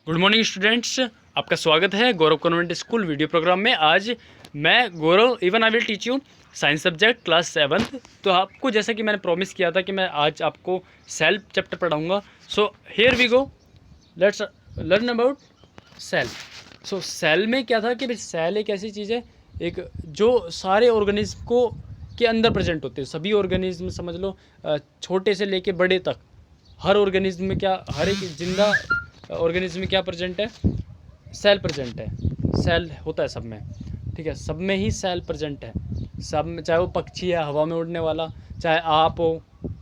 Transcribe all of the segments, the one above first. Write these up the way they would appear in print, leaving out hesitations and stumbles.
Good morning students, आपका स्वागत है Gaurav convent school video program में। आज मैं Gaurav even I will teach you science subject class 7th। तो आपको जैसा कि मैंने प्रॉमिस किया था कि मैं आज आपको सेल चैप्टर पढ़ाऊंगा। So here we go, let's learn about cell. So cell में क्या था कि भाई सेल एक ऐसी चीज़ है एक जो सारे ऑर्गेनिज्म को के अंदर प्रेजेंट होते हैं। सभी ऑर्गेनिज्म समझ लो, छोटे से लेके बड़े तक हर ऑर्गेनिज्म में क्या, हर एक जिंदा ऑर्गेनिज्म में क्या प्रेजेंट है, सेल प्रेजेंट है। सेल होता है सब में, ठीक है, सब में ही सेल प्रेजेंट है। सब में, चाहे वो पक्षी है हवा में उड़ने वाला, चाहे आप हो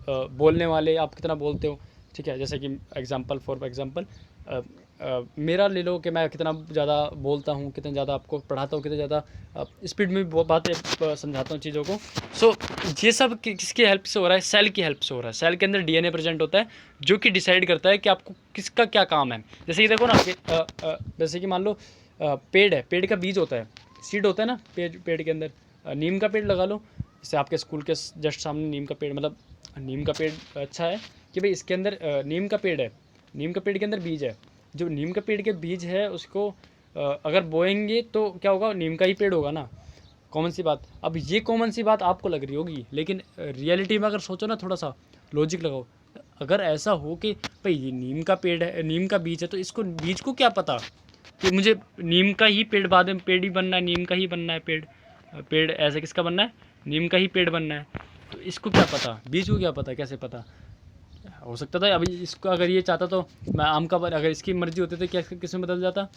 बोलने वाले, आप कितना बोलते हो, ठीक है। जैसे कि एग्जांपल फॉर एग्जांपल मेरा ले लो कि मैं कितना ज़्यादा बोलता हूँ, कितना ज़्यादा आपको पढ़ाता हूँ, कितना ज़्यादा स्पीड में बातें समझाता हूँ चीज़ों को। सो ये सब किसकी हेल्प से हो रहा है? सेल की हेल्प से हो रहा है। सेल के अंदर डीएनए प्रेजेंट होता है जो कि डिसाइड करता है कि आपको किसका क्या काम है। जैसे कि देखो ना कि जैसे कि मान लो पेड़ है, पेड़ का बीज होता है, सीड होता है ना पेड़ के अंदर। नीम का पेड़ लगा लो, जैसे आपके स्कूल के जस्ट सामने नीम का पेड़, मतलब नीम का पेड़ अच्छा है कि भाई इसके अंदर नीम का पेड़ है, नीम का पेड़ के अंदर बीज है। जो नीम का पेड़ के बीज है उसको अगर बोएंगे तो क्या होगा, नीम का ही पेड़ होगा ना। कॉमन सी बात। अब ये कॉमन सी बात आपको लग रही होगी, लेकिन रियलिटी में अगर सोचो ना, थोड़ा सा लॉजिक लगाओ। अगर ऐसा हो कि भाई ये नीम का पेड़ है, नीम का बीज है, तो इसको बीज को क्या पता कि मुझे नीम का ही पेड़ बाद में पेड़ ही बनना है, नीम का ही बनना है पेड़। पेड़ ऐसे किसका बनना है? नीम का ही पेड़ बनना है। तो इसको क्या पता, बीज को क्या पता, कैसे पता? हो सकता था अभी इसको, अगर ये चाहता तो मैं आम का अगर इसकी मर्जी होती तो क्या किस में बदल जाता?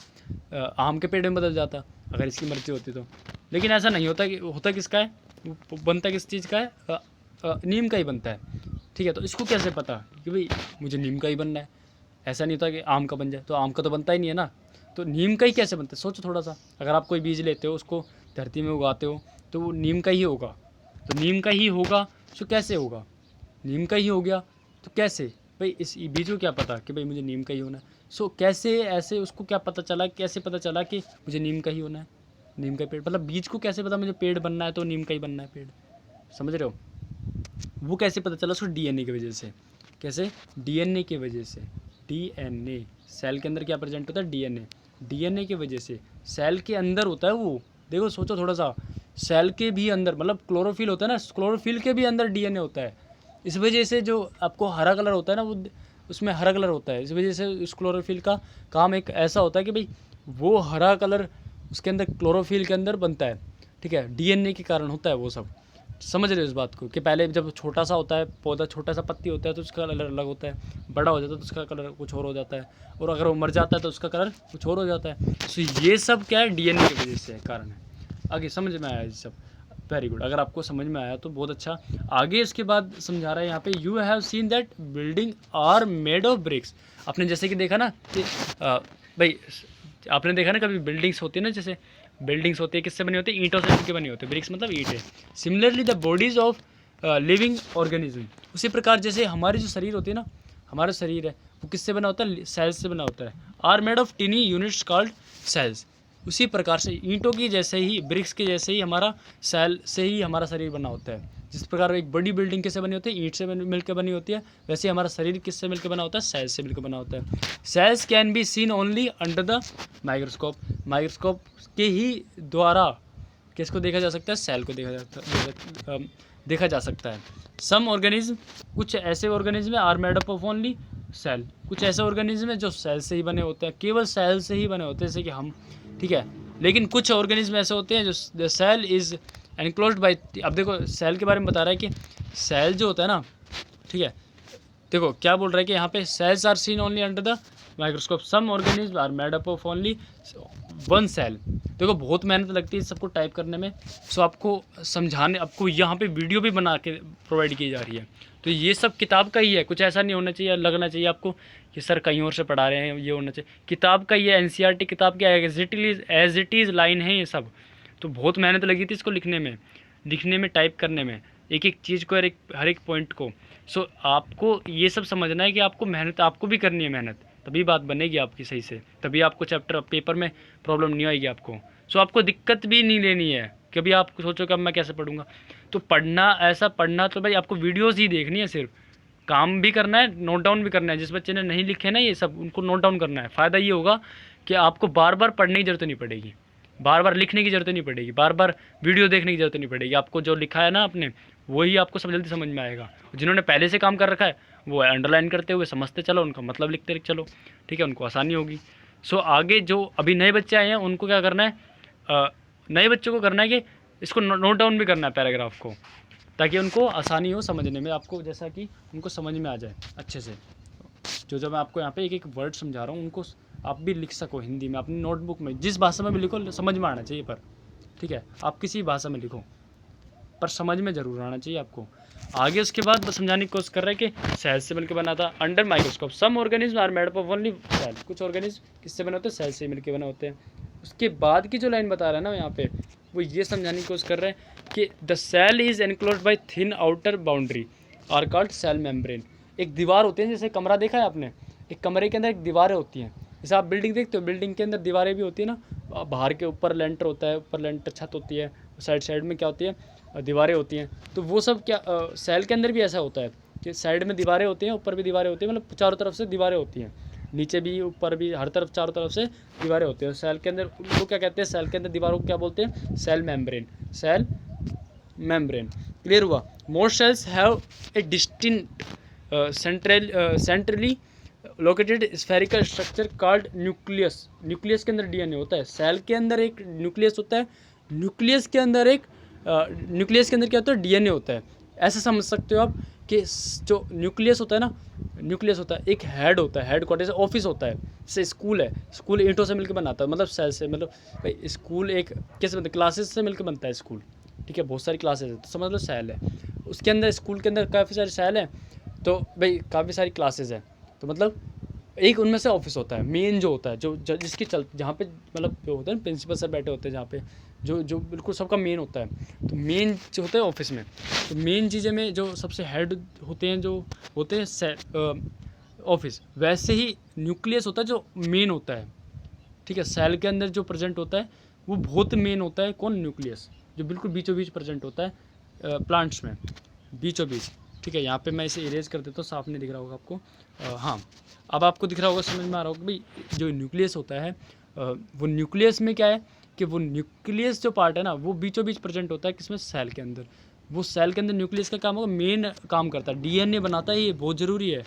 आम के पेड़ में बदल जाता अगर इसकी मर्जी होती तो। लेकिन ऐसा नहीं होता। कि होता किसका है, वो बनता किस चीज़ का है? नीम का ही बनता है, ठीक है। तो इसको कैसे पता कि भाई मुझे नीम का ही बनना है? ऐसा नहीं होता कि आम का बन जाए, तो आम का तो बनता ही नहीं है ना। तो नीम का ही कैसे बनता है? सोचो थोड़ा सा। अगर आप कोई बीज लेते हो, उसको धरती में उगाते हो, तो वो नीम का ही होगा। तो नीम का ही होगा, तो कैसे होगा? नीम का ही हो गया तो कैसे? भाई इस बीज को क्या पता कि भाई मुझे नीम का ही होना है? सो कैसे ऐसे उसको क्या पता चला, कैसे पता चला कि मुझे नीम का ही होना है? नीम का पेड़, मतलब बीज को कैसे पता मुझे पेड़ बनना है तो नीम का ही बनना है पेड़? समझ रहे हो? वो कैसे पता चला? उसको डीएनए की वजह से। कैसे? डीएनए की वजह से। डीएनए, सेल के अंदर क्या प्रेजेंट होता है? डीएनए। डीएनए की वजह से सेल के अंदर होता है वो। देखो सोचो थोड़ा सा, सेल के भी अंदर, मतलब क्लोरोफिल होता है ना, क्लोरोफिल के भी अंदर डीएनए होता है। इस वजह से जो आपको हरा कलर होता है ना, वो उसमें हरा कलर होता है। इस वजह से उस क्लोरोफिल का काम एक ऐसा होता है कि भाई वो हरा कलर उसके अंदर क्लोरोफिल के अंदर बनता है, ठीक है। डीएनए के कारण होता है वो सब। समझ रहे हो इस बात को? कि पहले जब छोटा सा होता है पौधा, छोटा सा पत्ती होता है तो उसका कलर अलग होता है, बड़ा हो जाता है तो उसका कलर कुछ और हो जाता है, और अगर वो मर जाता है तो उसका कलर कुछ और हो जाता है। तो ये सब क्या है? डीएनए की वजह से कारण है। आगे समझ में आया ये सब? Very good. अगर आपको समझ में आया तो बहुत अच्छा। आगे इसके बाद समझा रहा है यहाँ पे, you have seen that building are made of bricks. आपने जैसे कि देखा ना कि भाई आपने देखा ना कभी बिल्डिंग्स होती है ना, जैसे बिल्डिंग्स होती है किससे बनी होती है? ईंटों से मिलकर बनी होती है। ब्रिक्स मतलब ईंट है। Similarly the bodies of living organism, उसी प्रकार जैसे हमारी जो शरीर होती है ना, हमारा शरीर है वो किससे बना होता है? सेल्स से बना होता है। Are made of tiny units called cells. उसी प्रकार से ईंटों की जैसे ही, ब्रिक्स के जैसे ही हमारा सेल से ही हमारा शरीर बना होता है। जिस प्रकार एक बड़ी बिल्डिंग किससे बनी होती है? ईंट से मिलकर बनी होती है। वैसे हमारा शरीर किससे मिलकर बना होता है? सेल्स से मिलकर बना होता है। Cells can be seen only under the microscope. Microscope के ही द्वारा किसको देखा जा सकता है? सेल को देखा जा सकता है। सम ऑर्गेनिज्म, कुछ ऐसे organism are made up of only cell. कुछ ऐसे ऑर्गेनिज्म है जो सेल से ही बने होते हैं, केवल सेल से ही बने होते हैं, जैसे कि हम, ठीक है। लेकिन कुछ ऑर्गेनिज्म ऐसे होते हैं जो सेल इज एनक्लोज्ड बाय। अब देखो सेल के बारे में बता रहा है कि सेल जो होता है ना, ठीक है, देखो क्या बोल रहा है कि यहाँ पे cells are seen only under the microscope, some organism are made up of only one cell. देखो बहुत मेहनत लगती है सबको टाइप करने में। सो आपको समझाने, आपको यहाँ पे वीडियो भी बना के प्रोवाइड की जा रही है। तो ये सब किताब का ही है, कुछ ऐसा नहीं होना चाहिए, लगना चाहिए आपको कि सर कहीं और से पढ़ा रहे हैं। ये होना चाहिए किताब का ही है, एनसीईआरटी किताब क्या है, एज इट इज़ लाइन है ये सब। तो बहुत मेहनत लगी थी इसको लिखने में टाइप करने में, एक एक चीज़ को, हर एक पॉइंट को। सो आपको ये सब समझना है कि आपको मेहनत आपको भी करनी है मेहनत, तभी बात बनेगी आपकी सही से, तभी आपको चैप्टर पेपर में प्रॉब्लम नहीं आएगी आपको। सो आपको दिक्कत भी नहीं लेनी है। कभी आप सोचो कि अब मैं कैसे पढ़ूंगा, तो पढ़ना, ऐसा पढ़ना तो भाई आपको वीडियोज़ ही देखनी है सिर्फ। काम भी करना है, नोट डाउन भी करना है। जिस बच्चे ने नहीं लिखे ना ये सब, उनको नोट डाउन करना है। फ़ायदा ये होगा कि आपको बार बार पढ़ने की ज़रूरत नहीं पड़ेगी, बार बार लिखने की ज़रूरत नहीं पड़ेगी, बार बार वीडियो देखने की ज़रूरत नहीं पड़ेगी। आपको जो लिखा है ना आपने, वही आपको सब जल्दी समझ में आएगा। जिन्होंने पहले से काम कर रखा है वो अंडरलाइन करते हुए समझते चलो, उनका मतलब लिखते चलो, ठीक है, उनको आसानी होगी। सो आगे जो अभी नए बच्चे आए हैं उनको क्या करना है, नए बच्चों को करना है कि इसको नोट डाउन भी करना है पैराग्राफ को, ताकि उनको आसानी हो समझने में, आपको जैसा कि उनको समझ में आ जाए अच्छे से। जो मैं आपको यहाँ पे एक एक वर्ड समझा रहा हूँ उनको आप भी लिख सको हिंदी में अपनी नोटबुक में, जिस भाषा में भी लिखो समझ में आना चाहिए, पर ठीक है आप किसी भाषा में लिखो पर समझ में ज़रूर आना चाहिए आपको। आगे उसके बाद समझाने की कोशिश कर रहे हैं कि सेल से मिलकर बना था। Under microscope some organism are made up of only cell, कुछ ऑर्गेनिज्म किससे बने होते हैं, सेल से मिलकर बने होते हैं। उसके बाद की जो लाइन बता रहा है ना यहाँ पे, वो ये समझाने की कोशिश कर रहे हैं कि the cell is enclosed by thin outer boundary are called cell membrane. एक दीवार होती है, जैसे कमरा देखा है आपने, एक कमरे के अंदर एक दीवारें होती हैं। जैसे आप बिल्डिंग देखते हो, बिल्डिंग के अंदर दीवारें भी होती है ना, बाहर के ऊपर लेंटर होता है, ऊपर लेंटर छत होती है, साइड साइड में क्या होती है, दीवारें होती हैं। तो वो सब क्या सेल के अंदर भी ऐसा होता है कि साइड में दीवारें होती हैं, ऊपर भी दीवारें होती हैं, मतलब चारों तरफ से दीवारें होती हैं, नीचे भी ऊपर भी हर तरफ चारों तरफ से दीवारें होती हैं। सेल के अंदर वो क्या कहते हैं, सेल के अंदर दीवारों को क्या बोलते हैं, cell membrane, cell membrane. Clear हुआ। Most cells have a distinct centrally located spherical structure called nucleus. Nucleus के अंदर डीएनए होता है। सेल के अंदर एक न्यूक्लियस होता है, न्यूक्लियस के अंदर क्या होता है, डीएनए होता है। ऐसे समझ सकते हो आप कि जो न्यूक्लियस होता है ना, न्यूक्लियस होता है, एक हेड होता है, हेड क्वार्टर ऑफिस होता है। जैसे स्कूल है, स्कूल ईंटों से मिलकर बनाता है, मतलब सेल से, मतलब भाई स्कूल एक कैसे बनता है, क्लासेस से मिलकर बनता है स्कूल, ठीक है, बहुत सारी क्लासेस है, तो समझ लो सेल है। उसके अंदर स्कूल के अंदर काफ़ी सारे सेल हैं, तो भाई काफ़ी सारी क्लासेस हैं, तो मतलब एक उनमें से ऑफिस होता है, मेन जो होता है, जो जिसकी जहाँ पे मतलब जो होता है ना, प्रिंसिपल सर बैठे होते हैं, जहाँ पे जो बिल्कुल सबका मेन होता है। तो मेन जो होता है ऑफिस में, तो मेन चीज़ें में जो सबसे हेड होते हैं, जो होते हैं ऑफिस, वैसे ही न्यूक्लियस होता है जो मेन होता है, ठीक है। सेल के अंदर जो प्रेजेंट होता है वो बहुत मेन होता है, कौन, न्यूक्लियस, जो बिल्कुल बीचों बीच प्रेजेंट होता है प्लांट्स में, बीचों बीच, ठीक है। यहाँ पे मैं इसे इरेज कर देता हूँ, साफ नहीं दिख रहा होगा आपको, हाँ अब आपको दिख रहा होगा, समझ में आ रहा होगा भाई। जो न्यूक्लियस होता है वो न्यूक्लियस में क्या है कि वो न्यूक्लियस जो पार्ट है ना, वो बीचों बीच प्रेजेंट होता है, किसमें, सेल के अंदर। वो सेल के अंदर न्यूक्लियस का काम होगा, मेन काम करता है, डीएनए बनाता है, ये बहुत ज़रूरी है।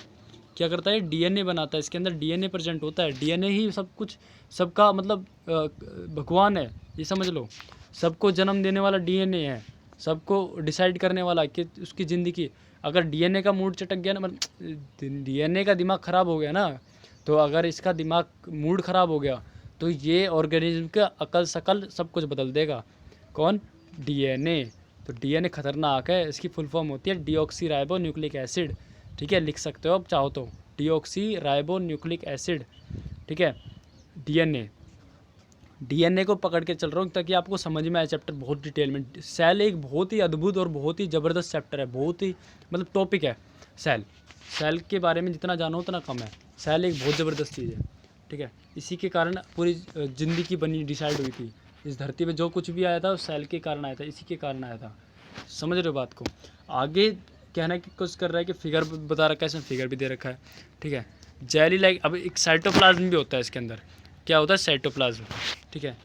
क्या करता है, डीएनए बनाता है, इसके अंदर डीएनए प्रेजेंट होता है। डीएनए ही सब कुछ, सबका मतलब भगवान है, ये समझ लो। सबको जन्म देने वाला डीएनए है, सबको डिसाइड करने वाला कि उसकी ज़िंदगी। अगर डीएनए का मूड चटक गया ना, मतलब डीएनए का दिमाग ख़राब हो गया ना, तो अगर इसका दिमाग मूड ख़राब हो गया तो ये ऑर्गेनिज्म का अकल शकल सब कुछ बदल देगा। कौन, डीएनए। तो डीएनए खतरनाक है, इसकी फुल फॉर्म होती है डीऑक्सी राइबो न्यूक्लिक एसिड, ठीक है, लिख सकते हो आप चाहो तो, डीऑक्सी राइबो न्यूक्लिक एसिड, ठीक है। डीएनए को पकड़ के चल रहा हूँ ताकि आपको समझ में आए चैप्टर बहुत डिटेल में। सेल एक बहुत ही अद्भुत और बहुत ही ज़बरदस्त चैप्टर है, बहुत ही मतलब टॉपिक है सेल के बारे में जितना जानो उतना कम है। सेल एक बहुत ज़बरदस्त चीज़ है, ठीक है। इसी के कारण पूरी ज़िंदगी बनी, डिसाइड हुई थी इस धरती पे, जो कुछ भी आया था वो सेल के कारण आया था, इसी के कारण आया था। समझ रहे हो बात को। आगे कहने की कोशिश कर रहा है कि फिगर बता रखा है, इसमें फिगर भी दे रखा है, ठीक है। जेली लाइक, अब एक साइटोप्लाज्म भी होता है इसके अंदर। क्या होता है, साइटोप्लाज्म, ठीक है।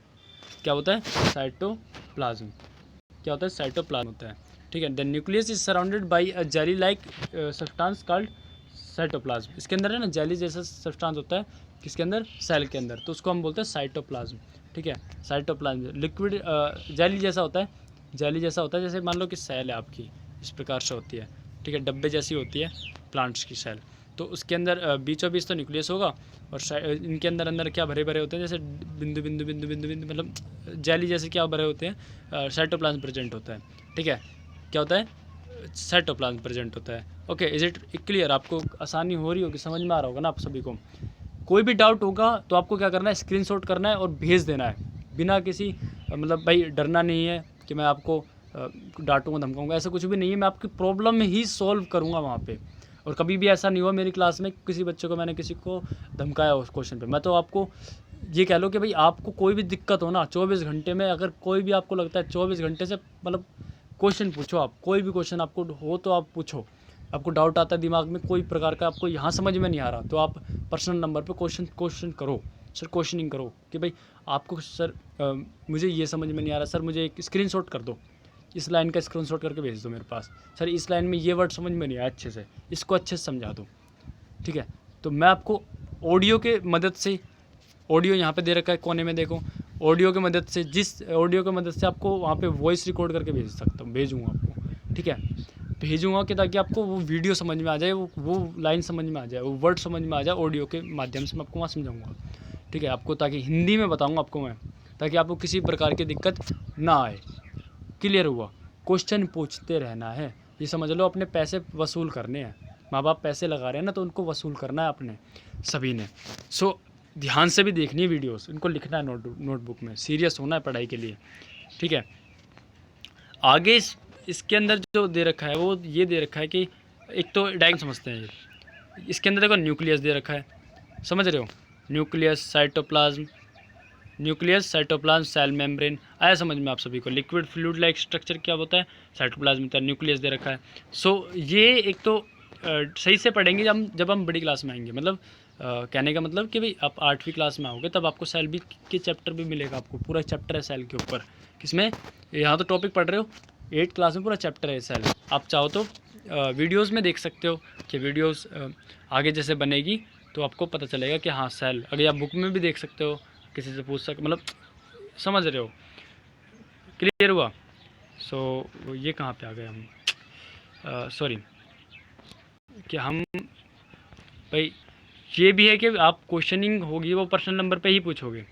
क्या होता है, साइटोप्लाज्म, क्या होता है, साइटोप्लाज्म होता है, ठीक है। The nucleus is surrounded by a jelly like substance called cytoplasm. इसके अंदर है ना जेली जैसा सब्सटेंस होता है, किसके अंदर, सेल के अंदर, तो उसको हम बोलते हैं साइटोप्लाज्म, ठीक है। साइटोप्लाज्म लिक्विड जेली जैसा होता है, जेली जैसा होता है, जैसे मान लो कि सेल है आपकी, इस प्रकार से होती है, ठीक है, डब्बे जैसी होती है प्लांट्स की सेल। तो उसके अंदर बीचों बीच तो न्यूक्लियस होगा, और इनके अंदर क्या भरे भरे होते हैं, जैसे बिंदु बिंदु बिंदु बिंदु बिंदु, मतलब जेली जैसे क्या भरे होते हैं, साइटोप्लाज्म प्रेजेंट होता है, ठीक है। क्या होता है, साइटोप्लाज्म प्रेजेंट होता है। ओके, इज इट क्लियर, आपको आसानी हो रही होगी, समझ में आ रहा होगा ना आप सभी को। कोई भी डाउट होगा तो आपको क्या करना है, स्क्रीनशॉट करना है और भेज देना है, बिना किसी मतलब भाई डरना नहीं है कि मैं आपको डांटूंगा धमकाऊंगा, ऐसा कुछ भी नहीं है। मैं आपकी प्रॉब्लम ही सॉल्व करूंगा वहाँ पे। और कभी भी ऐसा नहीं हुआ मेरी क्लास में किसी बच्चे को मैंने किसी को धमकाया उस क्वेश्चन पे। मैं तो आपको ये कह लो कि भाई आपको कोई भी दिक्कत हो ना, 24 घंटे में अगर कोई भी आपको लगता है 24 घंटे से मतलब क्वेश्चन पूछो, आप कोई भी क्वेश्चन आपको हो तो आप पूछो, आपको डाउट आता है दिमाग में कोई प्रकार का, आपको यहाँ समझ में नहीं आ रहा, तो आप पर्सनल नंबर पे क्वेश्चन करो सर, क्वेश्चनिंग करो कि भाई आपको सर मुझे ये समझ में नहीं आ रहा सर, मुझे एक स्क्रीनशॉट कर दो, इस लाइन का स्क्रीनशॉट करके भेज दो मेरे पास, सर इस लाइन में ये वर्ड समझ में नहीं आया अच्छे से, इसको अच्छे से समझा दो। ठीक है, तो मैं आपको ऑडियो के मदद से, ऑडियो यहाँ पे दे रखा है कोने में देखो, ऑडियो की मदद से, जिस ऑडियो की मदद से आपको वहाँ पे वॉइस रिकॉर्ड करके भेज सकता हूँ, भेजूँगा आपको। ठीक है, भेजूँगा कि ताकि आपको वो वीडियो समझ में आ जाए, वो लाइन समझ में आ जाए, वो वर्ड समझ में आ जाए, ऑडियो के माध्यम से मैं आपको वहाँ समझाऊँगा। ठीक है, आपको ताकि हिंदी में बताऊँगा आपको मैं, ताकि आपको किसी प्रकार की दिक्कत ना आए। क्लियर हुआ? क्वेश्चन पूछते रहना है, ये समझ लो अपने पैसे वसूल करने हैं, माँ बाप पैसे लगा रहे हैं ना, तो उनको वसूल करना है अपने सभी ने। सो ध्यान से भी देखनी है वीडियोस, इनको लिखना है नोटबुक में, सीरियस होना है पढ़ाई के लिए। ठीक है, आगे इसके अंदर जो दे रखा है वो ये दे रखा है कि एक तो डायग्राम समझते हैं, इसके अंदर देखो न्यूक्लियस दे रखा है, समझ रहे हो, nucleus, cytoplasm, nucleus, cytoplasm, cell membrane, आया समझ में आप सभी को। लिक्विड फ्लूइड लाइक स्ट्रक्चर क्या होता है, साइटोप्लाज्म होता है, न्यूक्लियस दे रखा है। सो ये एक तो सही से पढ़ेंगे जब हम बड़ी क्लास में आएंगे, मतलब कहने का मतलब कि भाई आप 8वीं क्लास में आओगे तब आपको सेल भी के चैप्टर भी मिलेगा, आपको पूरा चैप्टर है सेल के ऊपर, किसमें, यहाँ तो टॉपिक पढ़ रहे हो, 8th क्लास में पूरा चैप्टर है सेल। आप चाहो तो वीडियोज़ में देख सकते हो कि वीडियोज़ आगे जैसे बनेगी तो आपको पता चलेगा कि हाँ सेल, अगर आप बुक में भी देख सकते हो, किसी से पूछ सकते, मतलब समझ रहे हो। क्लियर हुआ? सो ये कहाँ पे आ गए हम, सॉरी, कि हम भाई ये भी है कि आप क्वेश्चनिंग होगी वो पर्सनल नंबर पे ही पूछोगे,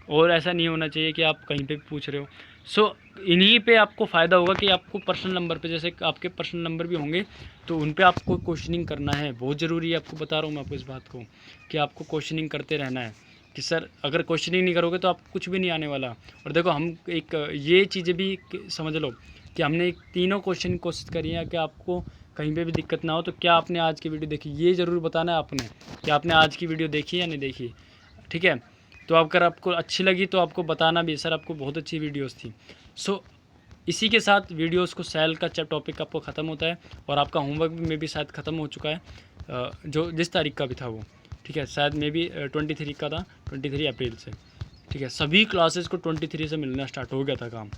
और ऐसा नहीं होना चाहिए कि आप कहीं पे भी पूछ रहे हो। सो इन्हीं पे आपको फ़ायदा होगा कि आपको पर्सनल नंबर पे, जैसे आपके पर्सनल नंबर भी होंगे तो उन पे आपको क्वेश्चनिंग करना है, बहुत ज़रूरी है। आपको बता रहा हूँ मैं आपको इस बात को कि आपको क्वेश्चनिंग करते रहना है, कि सर अगर क्वेश्चनिंग नहीं करोगे तो आपको कुछ भी नहीं आने वाला। और देखो हम एक ये चीज़ें भी समझ लो कि हमने एक तीनों क्वेश्चन कोशिश करी है कि आपको कहीं पे भी दिक्कत ना हो। तो क्या आपने आज की वीडियो देखी, ये ज़रूर बताना है आपने कि आपने आज की वीडियो देखी या नहीं देखी। ठीक है, तो अगर आपको अच्छी लगी तो आपको बताना भी, सर आपको बहुत अच्छी वीडियोस थी। सो इसी के साथ वीडियोस को सेल का टॉपिक आपको ख़त्म होता है, और आपका होमवर्क में भी शायद ख़त्म हो चुका है, जो जिस तारीख का भी था वो। ठीक है, शायद मे भी 23 का था, 23 अप्रैल से। ठीक है, सभी क्लासेस को 23 से मिलना स्टार्ट हो गया था काम।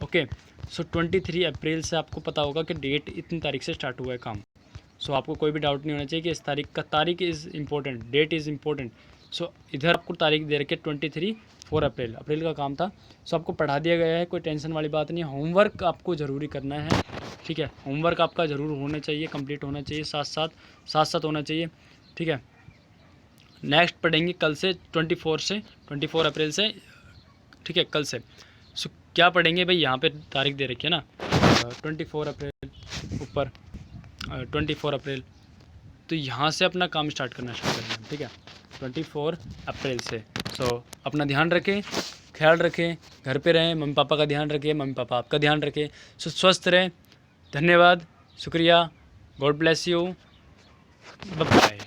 ओके, सो 23 अप्रैल से आपको पता होगा कि डेट इतनी तारीख से स्टार्ट हुआ है काम। सो आपको कोई भी डाउट नहीं होना चाहिए कि इस तारीख is important, date is important. So इधर आपको तारीख दे रखे 4 अप्रैल का काम था। सो आपको पढ़ा दिया गया है, कोई टेंशन वाली बात नहीं है। होमवर्क आपको ज़रूरी करना है। ठीक है, होमवर्क आपका ज़रूर होना चाहिए, कंप्लीट होना चाहिए, साथ साथ होना चाहिए। ठीक है, नेक्स्ट पढ़ेंगे कल से 24 अप्रैल से। ठीक है, कल से। सो क्या पढ़ेंगे भाई, यहाँ पे तारीख दे रखी है ना, 24 अप्रैल ऊपर, 24 अप्रैल, तो यहाँ से अपना काम स्टार्ट करना है। ठीक है, 24 अप्रैल से। सो अपना ध्यान रखें, ख्याल रखें, घर पे रहें, मम्मी पापा का ध्यान रखें, मम्मी पापा आपका ध्यान रखें। सो स्वस्थ रहें। धन्यवाद, शुक्रिया, गॉड ब्लेस यू, बाय।